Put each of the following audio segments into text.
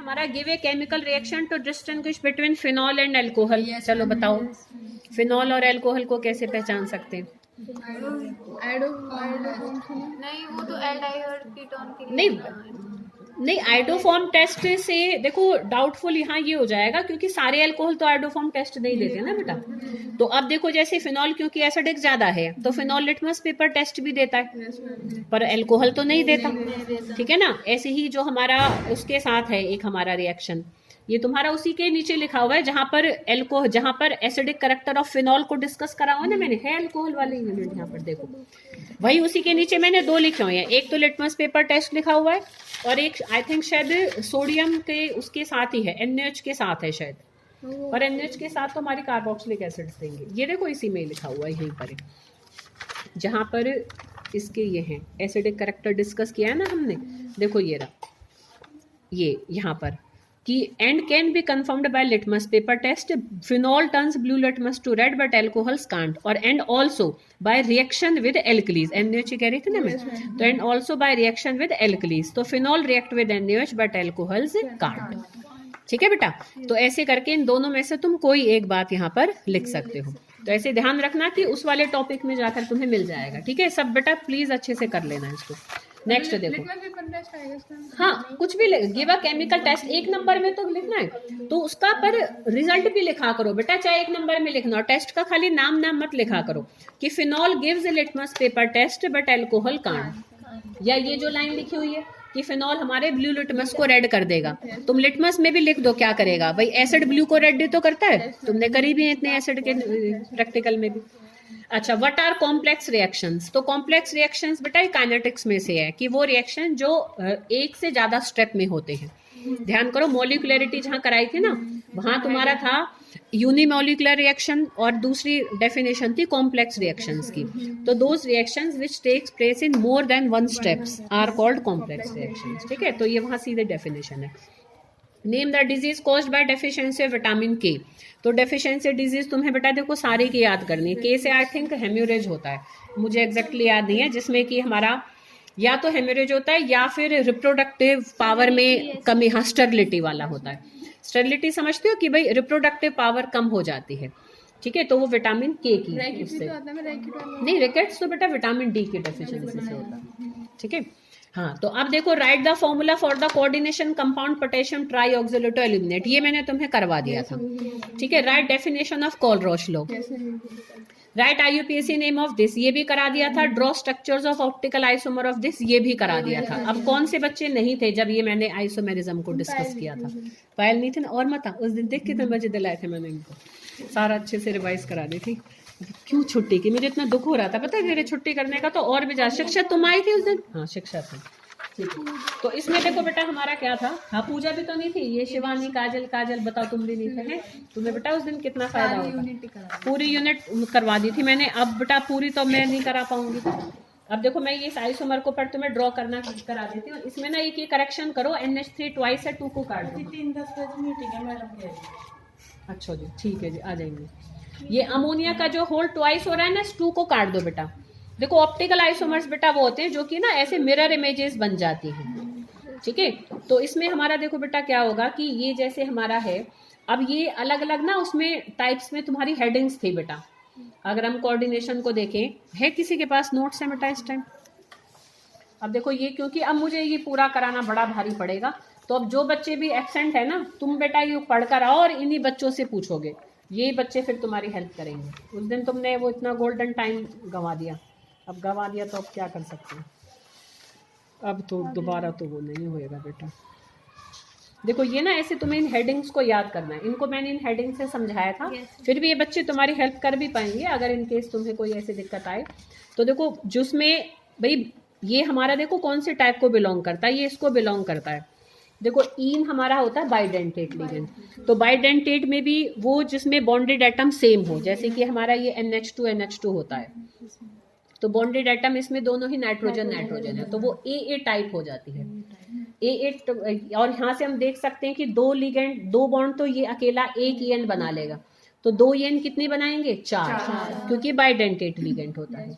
हमारा give a chemical reaction to distinguish between phenol and alcohol. चलो बताओ, phenol और अल्कोहल को कैसे पहचान सकते हैं? नहीं, वो तो एल्डिहाइड कीटोन के लिए नहीं, आइडोफॉर्म टेस्ट से देखो डाउटफुल यहाँ ये हो जाएगा, क्योंकि सारे अल्कोहल तो आइडोफॉर्म टेस्ट नहीं देते ना बेटा। तो अब देखो जैसे फिनॉल क्योंकि एसिडिक ज्यादा है तो फिनॉल लिटमस पेपर टेस्ट भी देता है, पर अल्कोहल तो नहीं देता। ठीक है ना। ऐसे ही जो हमारा उसके साथ है एक हमारा रिएक्शन, ये तुम्हारा उसी के नीचे लिखा हुआ है जहां पर एसिडिक करेक्टर ऑफ फिनॉल को डिस्कस करा हुआ ना मैंने, है अल्कोहल वाले यूनिट यहाँ पर देखो, वही उसी के नीचे मैंने दो लिखे हुए हैं। एक तो लिटमस पेपर टेस्ट लिखा हुआ है और एक आई थिंक शायद सोडियम के उसके साथ ही है, NaOH के साथ है शायद, पर NaOH के साथ तो हमारी कार्बोक्सिलिक एसिड देंगे। ये देखो इसी में लिखा हुआ है, यहीं पर जहां पर इसके ये हैं एसिडिक करेक्टर डिस्कस किया है ना हमने, देखो ये रहा, ये यहाँ पर कि and can be confirmed by litmus paper test, phenol turns blue litmus to red but alcohols can't, और and also by reaction with alkalis, NaOH कह रही थी ना मैं, तो and also by reaction with alkalis, तो phenol react with NaOH but alcohols can't. ठीक है बेटा। तो ऐसे करके इन दोनों में से तुम कोई एक बात यहाँ पर लिख सकते हो। तो ऐसे ध्यान रखना कि उस वाले टॉपिक में जाकर तुम्हें मिल जाएगा। ठीक है सब बेटा, प्लीज अच्छे से कर लेना इसको। नेक्स्ट देखो, हाँ कुछ भी गिव अ केमिकल टेस्ट, एक नंबर में तो लिखना है तो उसका पर रिजल्ट भी लिखा करो बेटा, चाहे एक नंबर में लिखना, और टेस्ट का खाली नाम मत लिखा करो कि phenol gives litmus paper test but alcohol can't, या ये जो लाइन लिखी हुई है कि फिनॉल हमारे ब्लू लिटमस को रेड कर देगा, तुम लिटमस में भी लिख दो क्या करेगा भाई, एसिड ब्लू को रेड तो करता है, तुमने करी भी इतने एसिड के प्रैक्टिकल में भी। अच्छा, व्हाट आर कॉम्प्लेक्स रिएक्शंस? तो कॉम्प्लेक्स रिएक्शंस बेटा काइनेटिक्स में से है कि वो रिएक्शन जो एक से ज्यादा स्टेप में होते हैं। ध्यान करो, मॉलिक्यूलरिटी जहां कराई थी ना वहां तुम्हारा था यूनिमोलिकुलर रिएक्शन और दूसरी डेफिनेशन थी कॉम्प्लेक्स रिएक्शंस की। तो those reactions which takes place in more than one steps are called complex reactions. ठीक है, तो ये वहां सीधे डेफिनेशन है। Name the disease caused by deficiency of vitamin K. तो डेफिशिएंसी डिजीज तुम्हें बेटा देखो सारी की याद करनी है। के से आई थिंक हेम्यूरेज होता है, मुझे एग्जैक्टली याद नहीं है, जिसमें कि हमारा या तो हेम्यूरेज होता है या फिर रिप्रोडक्टिव पावर में कमी, हाँ स्टेरिलिटी वाला होता है। स्टेरिलिटी समझते हो कि भाई रिप्रोडक्टिव पावर कम हो जाती है। ठीक है, तो वो विटामिन के की उससे नहीं, रिकेट्स तो बेटा विटामिन डी की डेफिशिएंसी से होता है। ठीक है, हाँ तो अब देखो right the formula for the coordination compound potassium trioxalate aluminate, ये मैंने तुम्हें करवा दिया था। ठीक है, right definition of Kohlrausch law, right IUPAC name of this, ये भी करा दिया था। Draw structures of optical isomer of this, ये भी करा दिया था। अब कौन से बच्चे नहीं थे जब ये मैंने आइसोमेरिज्म को डिस्कस किया था? पायल नहीं थे ना, और मत उस दिन देख कितने बजे दिलाए थे मैंने इनको, सारा अच्छे से रिवाइज करा दी थी। क्यों छुट्टी की, मुझे इतना दुख हो रहा था पता है मेरे छुट्टी करने का, तो और भी ज्यादा। शिक्षा तुम आई थी उस दिन? हाँ शिक्षा थी। ठीक है, तो इसमें देखो बेटा हमारा क्या था, हाँ पूजा भी तो नहीं थी, ये शिवानी काजल बताओ तुम भी नहीं थे, तुम्हें बेटा उस दिन कितना फायदा होता। पूरी यूनिट करवा दी थी मैंने, अब बेटा पूरी तो मैं नहीं करा पाऊंगी। अब देखो मैं ये आइसोमर को पर तुम्हें ड्रॉ करना करा देती हूँ। इसमें ना एक करेक्शन करो, NH3 ट्वाइस है, 2 को काट दो। 3-10 बजे मीटिंग है मैडम। अच्छा जी ठीक है जी, आ जाएंगे। ये अमोनिया का जो होल ट्वाइस हो रहा है ना, 2 को काट दो बेटा। देखो ऑप्टिकल आइसोमर्स बेटा वो होते हैं जो कि ना ऐसे मिरर इमेजेस बन जाती हैं। ठीक है, तो इसमें हमारा देखो बेटा क्या होगा कि ये जैसे हमारा है, अब ये अलग अलग ना उसमें टाइप्स में तुम्हारी हेडिंग्स थी बेटा। अगर हम कोऑर्डिनेशन को देखें, है किसी के पास नोट्स है बेटा इस टाइम? अब देखो ये क्योंकि अब मुझे ये पूरा कराना बड़ा भारी पड़ेगा, तो अब जो बच्चे भी एब्सेंट है ना, तुम बेटा ये पढ़कर आओ और इन्हीं बच्चों से पूछोगे, ये बच्चे फिर तुम्हारी हेल्प करेंगे। उस दिन तुमने वो इतना गोल्डन टाइम गंवा दिया, अब गंवा दिया तो अब क्या कर सकते हैं, अब तो दोबारा तो वो नहीं होएगा बेटा। देखो ये ना ऐसे तुम्हें इन हेडिंग्स को याद करना है, इनको मैंने इन हेडिंग से समझाया था। फिर भी ये बच्चे तुम्हारी हेल्प कर भी पाएंगे अगर इन केस तुम्हें कोई ऐसी दिक्कत आए। तो देखो जिसमें भाई ये हमारा देखो कौन से टाइप को बिलोंग करता है, ये इसको बिलोंग करता है। देखो ईन हमारा होता है बाइडेंटेट लिगेंड, तो बाइडेंटेट में भी वो जिसमें बॉन्डेड एटम सेम हो, जैसे कि हमारा ये NH2 होता है, तो बॉन्डेड एटम इसमें दोनों ही नाइट्रोजन है, तो वो AA टाइप हो जाती है। AA, और यहाँ से हम देख सकते हैं कि 2 लिगेंड 2 बॉन्ड तो ये अकेला एक EN बना लेगा, तो 2 EN कितने बनाएंगे, 4, क्योंकि बाइडेंटेट लिगेंड होता है।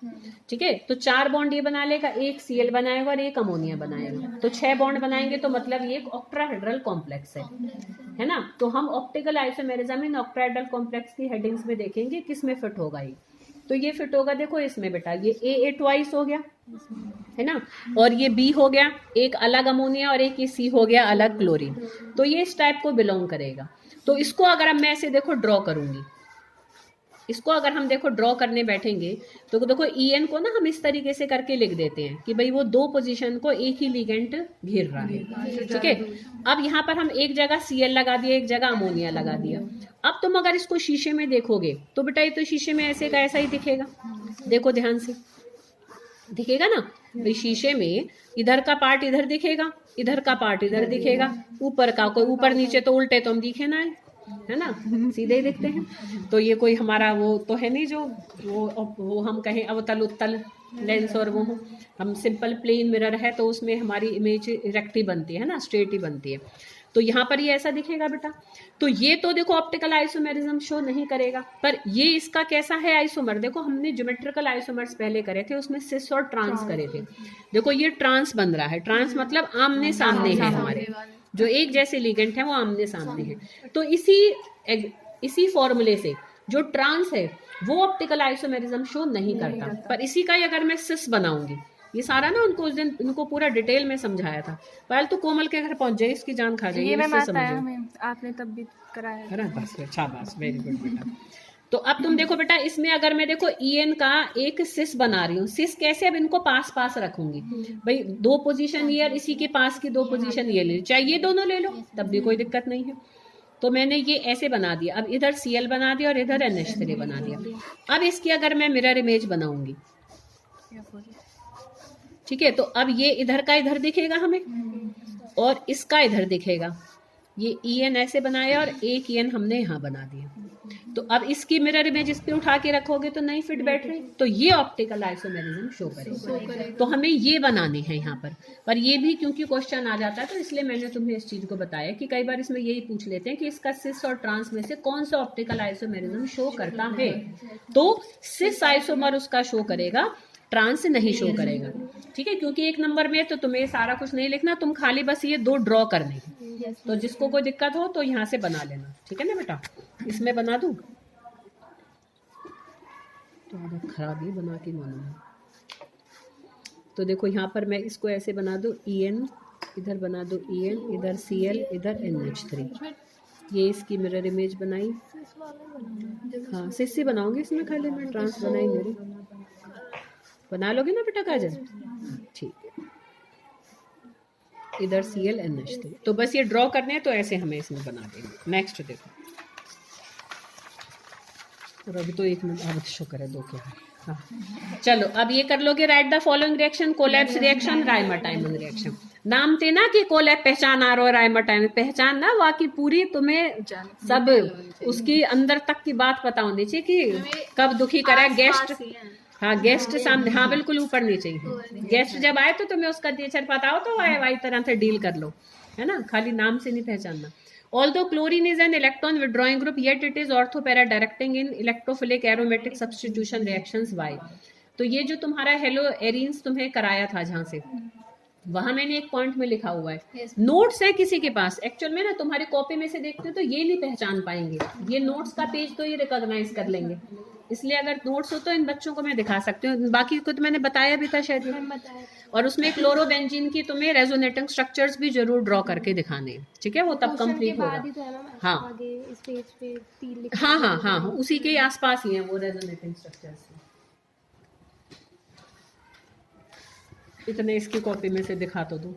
ठीक है, तो 4 बॉन्ड ये बना लेगा, एक Cl बनाएगा और एक अमोनिया बनाएगा, तो 6 बॉन्ड बनाएंगे, तो मतलब ये एक ऑक्टाहेड्रल कॉम्प्लेक्स है ना। तो हम optical isomerism in octahedral complex की हेडिंग्स में देखेंगे किस में फिट होगा ये। तो ये फिट होगा देखो इसमें बेटा, ये A ट्वाइस हो गया है ना, और ये B हो गया, एक अलग अमोनिया, और एक ये C हो गया अलग क्लोरीन, तो ये इस टाइप को बिलोंग करेगा। तो इसको अगर अब मैं ऐसे देखो ड्रॉ करूंगी, इसको अगर हम देखो ड्रॉ करने बैठेंगे तो देखो EN को ना हम इस तरीके से करके लिख देते हैं कि भाई वो 2 पोजीशन को एक ही लिगेंड घेर रहा है। ठीक है, अब यहाँ पर हम एक जगह Cl लगा दिया, एक जगह अमोनिया लगा दिया। अब तुम अगर इसको शीशे में देखोगे तो बेटा ये तो शीशे में ऐसे का ऐसा ही दिखेगा, देखो ध्यान से दिखेगा ना भाई, शीशे में इधर का पार्ट इधर दिखेगा, इधर का पार्ट इधर दिखेगा, ऊपर का कोई ऊपर नीचे तो उल्टे तो हम दिखे ना है ना, सीधे ही दिखते हैं। तो ये कोई हमारा वो तो है नहीं जो वो हम कहें अवतल उत्तल लेंस और वो हो, हम सिंपल प्लेन मिरर है तो उसमें हमारी इमेज इरेक्ट ही बनती है ना, स्ट्रेट ही बनती है। तो यहाँ पर ये ऐसा दिखेगा बेटा। तो ये तो देखो ऑप्टिकल आइसोमेरिज्म शो नहीं करेगा, पर ये इसका कैसा है आइसोमर, देखो हमने ज्योमेट्रिकल आइसोमर्स पहले करे थे, उसमें सिस और ट्रांस करे थे। देखो ये ट्रांस बन रहा है, ट्रांस मतलब आमने सामने है, हमारे जो एक जैसे लिगेंड है वो आमने सामने है। तो इसी फॉर्मूले से जो ट्रांस है वो ऑप्टिकल आइसोमेरिज्म शो नहीं करता, पर इसी का ही अगर मैं सिस बनाऊंगी, ये सारा ना उनको उस दिन इनको पूरा डिटेल में समझाया था, पहले तो कोमल के घर पहुंच जाए, इसकी जान खा जाए, आपने तब भी कराया है ना। बस अच्छा, बस वेरी गुड बेटा। तो अब तुम देखो बेटा, इसमें अगर मैं देखो EN का एक सिस बना रही हूँ, सिस कैसे, अब इनको पास पास रखूंगी भाई, 2 पोजीशन ये, इसी के पास की 2 पोजीशन ये ले, चाहे ये दोनों ले लो तब भी कोई दिक्कत नहीं है। तो मैंने ये ऐसे बना दिया, अब इधर Cl बना दिया और इधर NH3 बना दिया। अब इसकी अगर मैं मिरर इमेज बनाऊंगी, ठीक है, तो अब ये इधर का इधर दिखेगा हमें और इसका इधर दिखेगा, ये EN ऐसे बनाया और एक EN हमने यहाँ बना दिया। तो अब इसकी मिरर इमेज इस पे उठा के रखोगे तो नहीं फिट बैठ रही, तो ये ऑप्टिकल आइसोमेरिज्म शो करेगा। तो हमें ये बनाने हैं यहाँ पर ये भी क्योंकि क्वेश्चन आ जाता है तो इसलिए मैंने तुम्हें इस चीज को बताया कि कई बार इसमें यही पूछ लेते हैं कि इसका सिस और ट्रांस में से कौन सा ऑप्टिकल आइसोमेरिज्म शो करता है। तो सिस आइसोमर उसका शो करेगा, ट्रांस नहीं शो करेगा। ठीक है, क्योंकि 1 नंबर में तो तुम्हें सारा कुछ नहीं लिखना, तुम खाली बस ये 2 ड्रॉ करने हैं। तो जिसको कोई दिक्कत हो तो यहाँ से बना लेना, ठीक है ना बेटा। इसमें बना दूं तो आदत खराब ही बना के मालूम है। तो देखो यहाँ पर मैं इसको ऐसे बना दूं, EN इधर बना दो, EN इधर Cl इधर NH3, ये इसकी मिरर इमेज बनाई। हाँ सिस से बनाऊंगी इसमें, खाली मैं ट्रांस बनाई मेरी, बना लोगे ना बेटा काजल, ठीक है। इधर Cl NH3, तो बस ये ड्रॉ करने हैं तो ऐसे हमें इसमें बना देंगे। नेक्स्ट देखो, और अभी तो 1 मिनट, अब शुक्र है 2 के। हाँ चलो, अब ये कर लोगे, right the following reaction, collapse reaction, Rymer टाइमन reaction. नाम थे ना कि कोलैप पहचान आ रहा है, राइमर टाइमन पहचान ना, वाकई पूरी तुम्हें सब उसकी अंदर तक की बात पता होनी चाहिए कि कब दुखी करा गेस्ट। हाँ गेस्ट सामने, हाँ बिल्कुल ऊपर नीचे ही, गेस्ट जब आए तो तुम्हें उसका नेचर पता हो तो वाई तरह से डील कर लो, है ना, खाली नाम से नहीं पहचानना। Although chlorine is an electron withdrawing group, yet it is orthopara directing in electrophilic aromatic substitution reactions. Why? तो ये जो तुम्हारा हेलो एरिन्स तुम्हें कराया था जहाँ से, वहां मैंने एक पॉइंट में लिखा हुआ है, नोट्स है किसी के पास, एक्चुअल में ना तुम्हारी कॉपी में से देखते हो तो ये नहीं पहचान पाएंगे, ये नोट्स का पेज तो ये रिकॉग्नाइज कर लेंगे, इसलिए अगर नोट्स हो तो इन बच्चों को मैं दिखा सकती हूँ, बाकी को तो मैंने बताया भी था शायद। और उसमें क्लोरोबेंजीन की तुम्हें रेजोनेटिंग स्ट्रक्चर्स भी जरूर ड्रॉ करके दिखाने हैं, ठीक है, वो तब कंप्लीट होगा। हाँ हाँ हाँ हाँ उसी के आसपास ही है वो रेजोनेटिंग स्ट्रक्चर्स। इतने इसकी कॉपी में से दिखा तो दो।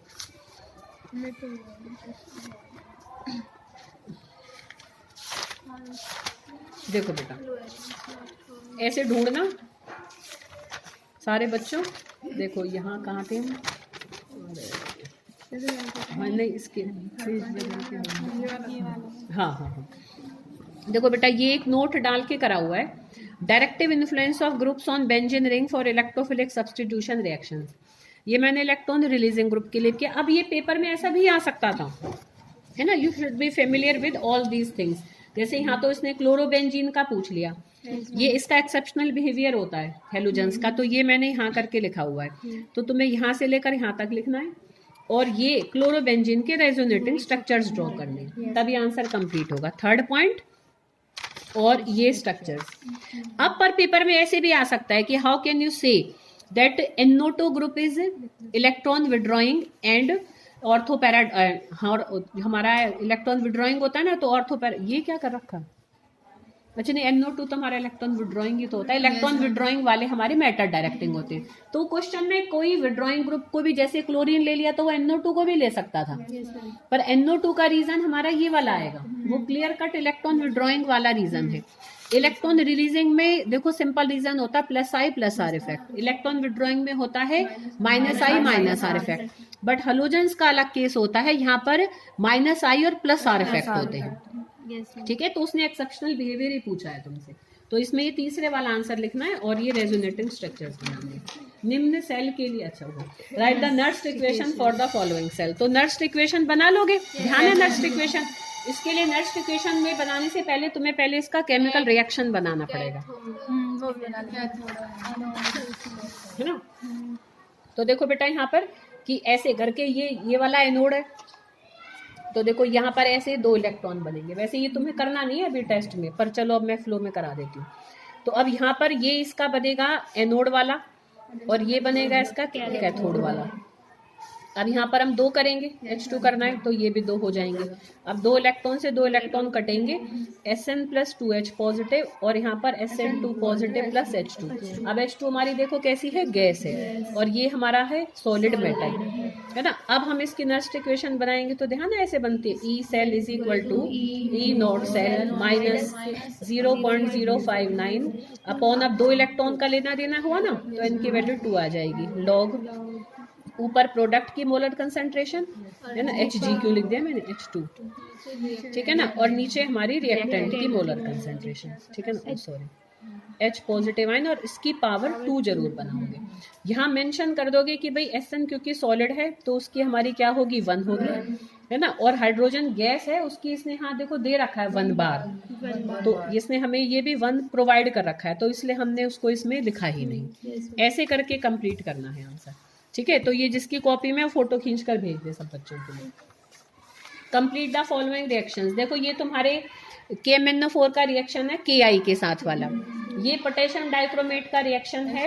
देखो बेटा ऐसे ढूंढना सारे बच्चों, देखो यहाँ कहाँ थे हम, नहीं इसके, हाँ हाँ हाँ देखो बेटा ये एक नोट डाल के करा हुआ है, directive influence of groups on benzene ring for electrophilic substitution reactions. ये मैंने इलेक्ट्रॉन रिलीजिंग ग्रुप के लिए किया। अब ये पेपर में ऐसा भी आ सकता था, है ना, you should be familiar with all these things. जैसे यहाँ तो इसने क्लोरोबेंजीन का पूछ लिया, ये इसका एक्सेप्शनल बिहेवियर होता है हेलोजेंस का, तो ये मैंने यहाँ करके लिखा हुआ है, तो तुम्हें यहाँ से लेकर यहाँ तक लिखना है और ये क्लोरोबेंजीन के रेजोनेटिंग स्ट्रक्चर्स ड्रॉ करने हैं, तभी आंसर कंप्लीट होगा। थर्ड पॉइंट, और ये स्ट्रक्चर्स। अब पर पेपर में ऐसे भी आ सकता है कि how can you say that NO2 group is electron withdrawing and ortho para, हमारा इलेक्ट्रॉन विड्रॉइंग होता है ना, तो ऑर्थोपैरा, ये क्या कर रखा, अच्छा नहीं, NO2 तो हमारा इलेक्ट्रॉन विड्रॉइंग ही तो होता है, इलेक्ट्रॉन विड्रॉइंग वाले हमारे मैटर डायरेक्टिंग होते हैं। तो क्वेश्चन में कोई विड्रॉइंग ग्रुप को भी, जैसे क्लोरीन ले लिया तो वो NO2 को भी ले सकता था, पर NO2 का रीजन हमारा ये वाला आएगा, वो क्लियर कट इलेक्ट्रॉन विड्रॉइंग वाला रीजन है। इलेक्ट्रॉन रिलीजिंग में देखो सिंपल रीजन होता है +I+R इफेक्ट, इलेक्ट्रॉन विड्रॉइंग में होता है -I-R इफेक्ट, बट हेलोजेंस का अलग केस होता है, यहाँ पर -I और +R इफेक्ट होते हैं, ठीक है। तो उसने एक्सेप्शनल बिहेवियर ही पूछा है तुमसे, तो इसमें ये तीसरे वाला आंसर लिखना है और ये रेजोनेटिंग स्ट्रक्चर्स बनाने। निम्न सेल के लिए, अच्छा हो, write the Nernst equation for the following cell, तो नर्स्ट इक्वेशन बना लोगे, ध्यान है नर्स्ट इक्वेशन। इसके लिए नर्स्ट इक्वेशन में बनाने से पहले तुम्हें पहले इसका केमिकल रिएक्शन बनाना पड़ेगा, वो भी बना है ना। तो देखो बेटा यहाँ पर कि ऐसे करके ये वाला एनोड है, तो देखो यहाँ पर ऐसे 2 इलेक्ट्रॉन बनेंगे, वैसे ये तुम्हें करना नहीं है अभी टेस्ट में, पर चलो अब मैं फ्लो में करा देती हूँ। तो अब यहाँ पर ये इसका बनेगा एनोड वाला और ये बनेगा इसका कैथोड वाला। अब यहाँ पर हम 2 करेंगे, H2 करना है तो ये भी 2 हो जाएंगे। अब 2 इलेक्ट्रॉन से 2 इलेक्ट्रॉन कटेंगे, Sn+2H पॉजिटिव और यहाँ पर Sn2 पॉजिटिव प्लस H2। अब H2 हमारी देखो कैसी है, गैस है, और ये हमारा है सॉलिड मेटल, है ना। अब हम इसकी नर्स्ट इक्वेशन बनाएंगे तो ध्यान है ऐसे बनती है, E cell is equal to E not cell minus 0.059 upon, अब 2 इलेक्ट्रॉन का लेना देना हुआ ना, तो इनकी वैल्यू 2 आ जाएगी, लॉग ऊपर प्रोडक्ट की मोलर कंसंट्रेशन है ना, Hg लिख दिया मैंने, H2, ठीक है ना, और नीचे हमारी रिएक्टेंट की मोलर कंसंट्रेशन, ठीक है ना, सॉरी H पॉजिटिव आयन, और इसकी पावर 2 जरूर बनाओगे। यहाँ मेंशन कर दोगे कि भाई Sn क्योंकि सॉलिड है तो उसकी हमारी क्या होगी, 1 होगी, है ना, और हाइड्रोजन गैस है उसकी इसने यहाँ देखो दे रखा है 1 बार, तो इसने हमें ये भी 1 प्रोवाइड कर रखा है, तो इसलिए हमने उसको इसमें लिखा ही नहीं। ऐसे करके कंप्लीट करना है आंसर, ठीक है। तो ये जिसकी कॉपी में फोटो खींच कर भेज दे सब बच्चों के लिए। कंप्लीट द फॉलोइंग रिएक्शंस, देखो ये तुम्हारे KMnO4 का रिएक्शन है Ki के साथ वाला, ये पोटेशियम डाइक्रोमेट का रिएक्शन है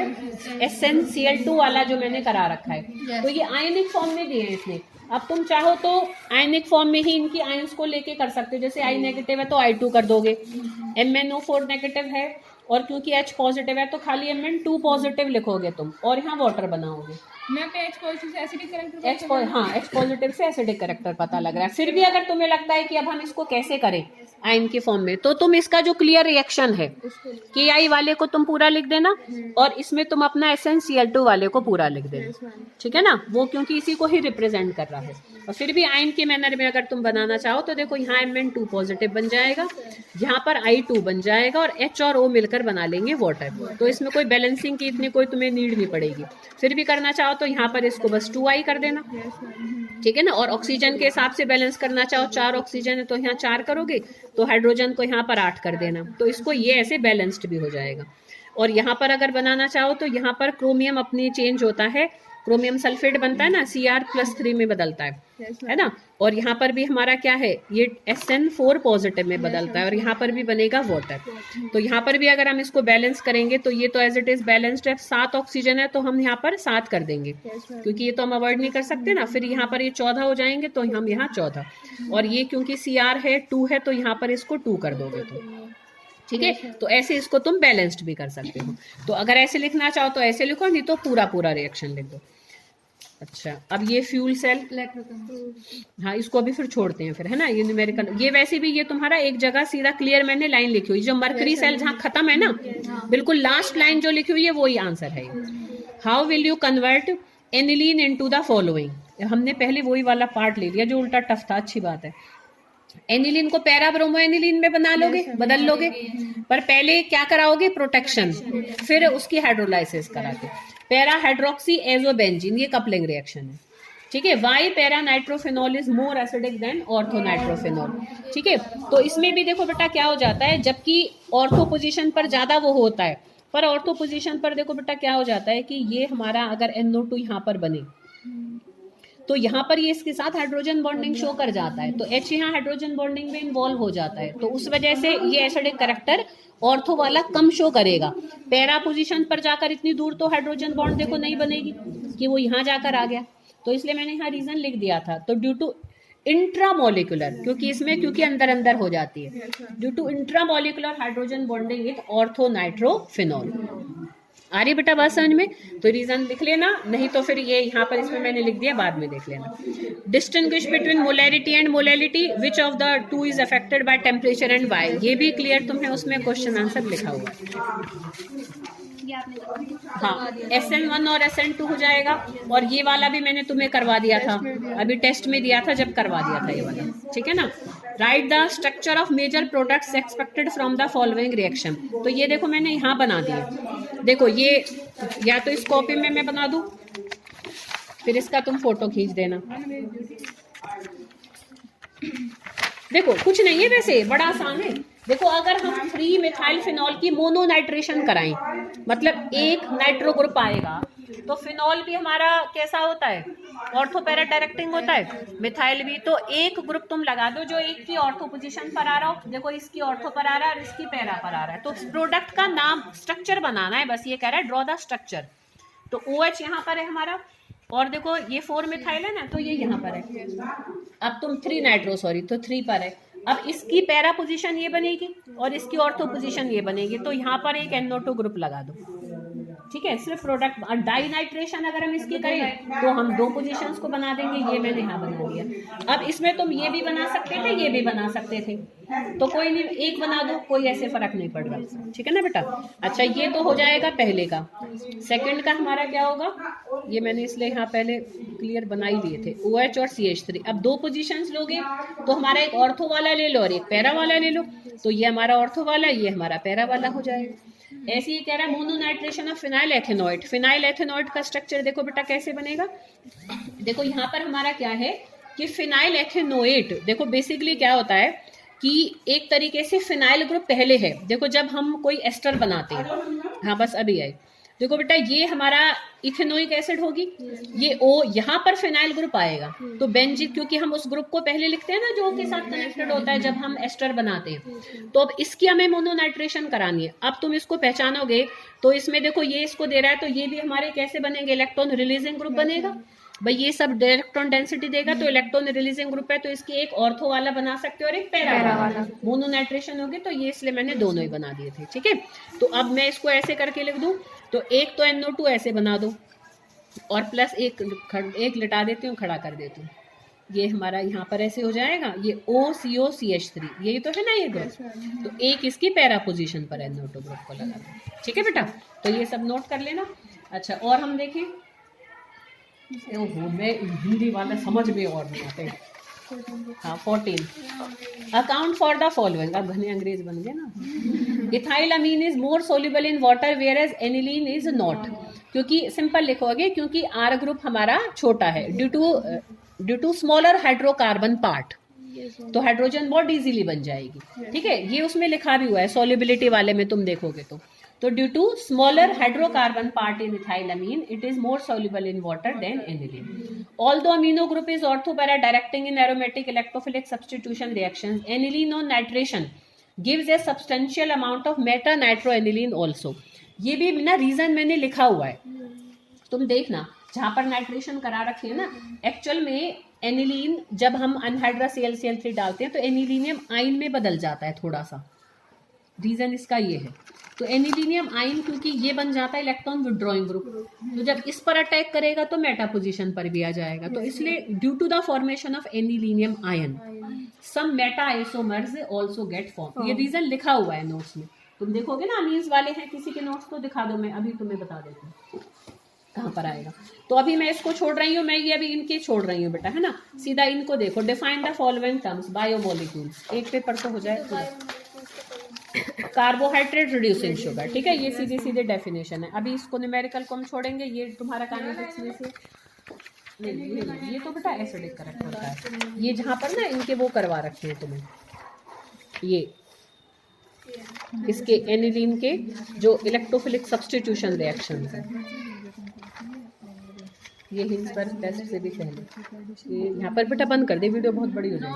SnCl2 वाला जो मैंने करा रखा है, तो ये आयनिक फॉर्म में दिए हैं इसने। अब तुम चाहो तो आयनिक फॉर्म में ही इनकी आयंस को लेके कर सकते हो, जैसे I नेगेटिव है तो I2 कर दोगे, MnO4 नेगेटिव है और क्योंकि H पॉजिटिव है तो खाली Mn2 पॉजिटिव लिखोगे तुम और यहाँ वाटर बनाओगे। H पॉजिटिव से एसिडिक कैरेक्टर पता लग रहा है। फिर भी अगर तुम्हें लगता है कि अब हम इसको कैसे करें आयन के फॉर्म में, तो तुम इसका जो क्लियर रिएक्शन है Ki वाले को तुम पूरा लिख देना और इसमें तुम अपना SnCl2 वाले को पूरा लिख देना, ठीक है ना, वो क्योंकि इसी को ही रिप्रेजेंट कर रहा है। और फिर भी आयन के मैनर में अगर तुम बनाना चाहो तो देखो यहाँ Mn2 पॉजिटिव बन जाएगा, यहाँ पर I2 बन जाएगा और H और O मिलकर बना लेंगे वाटर, तो इसमें कोई बैलेंसिंग की इतनी कोई तुम्हें नीड नहीं पड़ेगी। फिर भी करना चाहो तो यहाँ पर इसको बस 2I कर देना, ठीक है ना, और ऑक्सीजन के हिसाब से बैलेंस करना चाहो, 4 ऑक्सीजन है तो यहाँ 4 करोगे, तो हाइड्रोजन को यहाँ पर 8 कर देना, तो इसको ये ऐसे बैलेंस्ड भी हो जाएगा। और यहाँ पर अगर बनाना चाहो तो यहाँ पर क्रोमियम अपनी चेंज होता है, क्रोमियम सल्फेट बनता है ना, Cr+3 में बदलता है ना, और यहाँ पर भी हमारा क्या है, ये Sn4 पॉजिटिव में बदलता है और यहाँ पर भी बनेगा वाटर। तो यहाँ पर भी अगर हम इसको बैलेंस करेंगे तो ये तो एज इट इज बैलेंस्ड है, 7 ऑक्सीजन है तो हम यहाँ पर 7 कर देंगे क्योंकि ये तो हम अवॉइड नहीं कर सकते ना। फिर यहाँ पर ये 14 हो जाएंगे तो हम यहाँ 14, और ये क्योंकि Cr है 2 है तो यहाँ पर इसको 2 कर दोगे तुम, ठीक है। तो ऐसे इसको तुम बैलेंस्ड भी कर सकते हो, तो अगर ऐसे लिखना चाहो तो ऐसे लिखो, नहीं तो पूरा पूरा रिएक्शन लिख दो। अच्छा, अब ये फ्यूल सेल, हाँ इसको अभी फिर छोड़ते हैं फिर, है ना, ये न्यूमेरिकल, ये वैसे भी ये तुम्हारा एक जगह सीधा क्लियर मैंने लाइन लिखी हुई, जो मर्करी सेल जहाँ खत्म है ना, बिल्कुल लास्ट लाइन जो लिखी हुई है वही आंसर है। How will you convert aniline into the following, हमने पहले वही वाला पार्ट ले लिया जो उल्टा टफ था, अच्छी बात है। एनिलीन को पैरा ब्रोमो एनिलीन में बना लोगे, बदल लोगे, पर पहले क्या कराओगे, प्रोटेक्शन, फिर उसकी हाइड्रोलाइसिस कराके पैरा हाइड्रोक्सी एजोबेंजीन, ये कपलिंग रिएक्शन है, ठीक है। Why para nitrophenol is more acidic than orthonitrophenol. ठीक है, तो इसमें भी देखो बेटा क्या हो जाता है, जबकि ऑर्थो पोजीशन पर ज्यादा वो होता है, पर ऑर्थो पोजीशन पर देखो बेटा क्या हो जाता है कि ये हमारा अगर NO2 यहाँ पर बने तो यहाँ पर ये इसके साथ हाइड्रोजन बॉन्डिंग शो कर जाता है, तो H यहाँ हाइड्रोजन बॉन्डिंग में इन्वॉल्व हो जाता है, तो उस वजह से ये एसिडिक करेक्टर ऑर्थो वाला कम शो करेगा। पैरा पोजीशन पर जाकर इतनी दूर तो हाइड्रोजन बॉन्ड देखो नहीं बनेगी कि वो यहाँ जाकर आ गया, तो इसलिए मैंने यहाँ रीजन लिख दिया था। तो ड्यू टू इंट्रामोलिकुलर, क्योंकि अंदर अंदर हो जाती है, due to intramolecular hydrogen bonding with orthonitrophenol. आ रही बेटा बात समझ में? तो रीजन लिख लेना, नहीं तो फिर ये यहाँ पर इसमें मैंने लिख दिया, बाद में देख लेना। Distinguish between molarity and molality, which of the two is affected by temperature and why, ये भी क्लियर तुम्हें उसमें क्वेश्चन आंसर लिखा हुआ है। ये आपने करवा दिया। हाँ, SN1 और SN2 हो जाएगा, और ये वाला भी मैंने तुम्हें करवा दिया था, अभी टेस्ट में दिया था जब करवा दिया था ये वाला, ठीक है ना। Write the structure of major products expected from the following reaction, तो ये देखो मैंने यहाँ बना दिया, देखो ये या तो इस कॉपी में मैं बना दूं, फिर इसका तुम फोटो खींच देना। देखो कुछ नहीं है, वैसे बड़ा आसान है। देखो अगर हम 3 मिथाइल फिनॉल की मोनोनाइट्रेशन कराएं, मतलब एक नाइट्रो ग्रुप आएगा, तो फिनॉल भी हमारा कैसा होता है, ऑर्थो पैरा डायरेक्टिंग होता है, मिथाइल भी। तो एक ग्रुप तुम लगा दो जो एक की ऑर्थो पोजीशन पर आ रहा हो, देखो इसकी ऑर्थो पर आ रहा है और इसकी पैरा पर आ रहा है, तो प्रोडक्ट का नाम स्ट्रक्चर बनाना है, बस ये कह रहा है ड्रॉ द स्ट्रक्चर। तो OH यहाँ पर है हमारा, और देखो ये 4 मिथाइल है ना, तो ये यहाँ पर है। अब तुम 3 नाइट्रो सॉरी, तो 3 पर है। अब इसकी पैरा पोजीशन ये बनेगी और इसकी ऑर्थो पोजीशन ये बनेगी, तो यहाँ पर एक NO2 ग्रुप लगा दो, ठीक है। सिर्फ प्रोडक्ट डाई नाइट्रेशन अगर हम इसकी करें तो हम 2 पोजीशंस को बना देंगे, ये मैंने यहाँ बना दिया। अब इसमें तुम ये भी बना सकते थे, ये भी बना सकते थे, तो कोई नहीं, एक बना दो, कोई ऐसे फर्क नहीं पड़ रहा, ठीक है ना बेटा। अच्छा, ये तो हो जाएगा पहले का। सेकंड का हमारा क्या होगा, ये मैंने इसलिए यहाँ पहले क्लियर बना ही दिए थे, OH और CH3। अब 2 पोजीशंस लोगे तो हमारा एक ऑर्थो वाला ले लो और एक पैरा वाला ले लो, तो ये हमारा ऑर्थो वाला, ये हमारा पैरा वाला हो जाएगा। ऐसे ही कह रहा है मोनोनाइट्रेशन ऑफ फिनाइल एथेनॉइड। फिनाइल एथेनॉइड का स्ट्रक्चर देखो बेटा कैसे बनेगा, देखो यहाँ पर हमारा क्या है कि फिनाइल एथेनोएट, देखो बेसिकली क्या होता है कि एक तरीके से फिनाइल ग्रुप पहले है। देखो जब हम कोई एस्टर बनाते हैं, हाँ बस अभी आए, देखो बेटा ये हमारा इथेनोइक एसिड होगी, ये O, यहाँ पर फिनाइल ग्रुप आएगा, तो बेंजीन, क्योंकि हम उस ग्रुप को पहले लिखते हैं ना जो O के साथ कनेक्टेड होता है जब हम एस्टर बनाते हैं। तो अब इसकी हमें मोनोनाइट्रेशन करानी है। अब तुम इसको पहचानोगे तो इसमें देखो ये इसको दे रहा है, तो ये भी हमारे कैसे बनेंगे, इलेक्ट्रॉन रिलीजिंग ग्रुप बनेगा। भाई ये सब इलेक्ट्रॉन डेंसिटी देगा, तो इलेक्ट्रॉन रिलीजिंग ग्रुप है, तो इसकी एक ऑर्थो वाला बना सकते हो और एक पैरा वाला। मोनोनाइट्रेशन होगी, तो ये इसलिए मैंने दोनों ही बना दिए थे, ठीक है। तो अब मैं इसको ऐसे करके लिख दूं, तो एक तो NO2 ऐसे बना दो और प्लस एक लिटा देती हूँ, खड़ा कर देती हूँ, ये हमारा यहाँ पर ऐसे हो जाएगा, ये OCO-CH3, यही तो है ना ये दो, तो एक इसकी पैरा पोजीशन पर NO2 ग्रुप को लगा दो, ठीक है बेटा। तो ये सब नोट कर लेना। अच्छा, और हम देखें, मैं हिंदी वाला समझ में और नहीं आते। हाँ 14 अकाउंट फॉर द फॉलोइंग, अब घने अंग्रेज बन गए ना। Ethyl amine is more soluble in water whereas aniline is not, क्योंकि सिंपल लिखोगे क्योंकि R ग्रुप हमारा छोटा है, due to smaller hydrocarbon part, तो हाइड्रोजन बॉन्ड इजीली बन जाएगी, ठीक है। ये उसमें लिखा भी हुआ है सोल्युबिलिटी वाले में, तुम देखोगे तो due to smaller hydrocarbon part in ethylamine it is more soluble in water than aniline. Although amino group is orthopara directing in aromatic electrophilic substitution reactions, aniline on nitration gives a substantial amount of meta nitroaniline also. ये भी ना reason मैंने लिखा हुआ है, तुम देखना जहां पर नाइट्रेशन करा रखी है ना, एक्चुअल में एनिलीन जब हम अनहाइड्रस Cl3 डालते हैं तो एनिलीनियम आयन में बदल जाता है थोड़ा सा, रीजन इसका ये है। तो एनिलीनियम आयन क्योंकि ये बन जाता है इलेक्ट्रॉन विड्रॉइंग ग्रुप, तो जब इस पर अटैक करेगा तो मेटा पोजीशन पर भी आ जाएगा, तो इसलिए due to the formation of anilinium ion some meta isomers also get form, ये रीजन लिखा हुआ है नोट्स में, तुम देखोगे ना अमीन्स वाले हैं किसी के नोट्स तो दिखा दो, मैं अभी तुम्हें बता देती हूँ कहाँ पर आएगा। तो अभी मैं इसको छोड़ रही हूँ, मैं ये अभी इनके छोड़ रही हूँ बेटा, है ना। सीधा इनको देखो, define the following terms biomolecules, एक पेपर तो हो जाए। कार्बोहाइड्रेट रिड्यूसिंग शुगर, ठीक है, ये सीधे सीधे डेफिनेशन है। अभी इसको न्यूमेरिकल को हम छोड़ेंगे, ये तुम्हारा काइनेटिक्स में से नहीं, ये तो बेटा एसिडिक करेक्टर का है। ये जहाँ पर ना इनके वो करवा रखे हैं तुम्हें, ये इसके एनिलीन के जो इलेक्ट्रोफिलिक सब्स्टिट्यूशन रिएक्शन है, ये हिंसबर्ग टेस्ट से भी पहले। ये यहाँ पर बेटा बंद कर दे, वीडियो बहुत बड़ी हो जाएगी।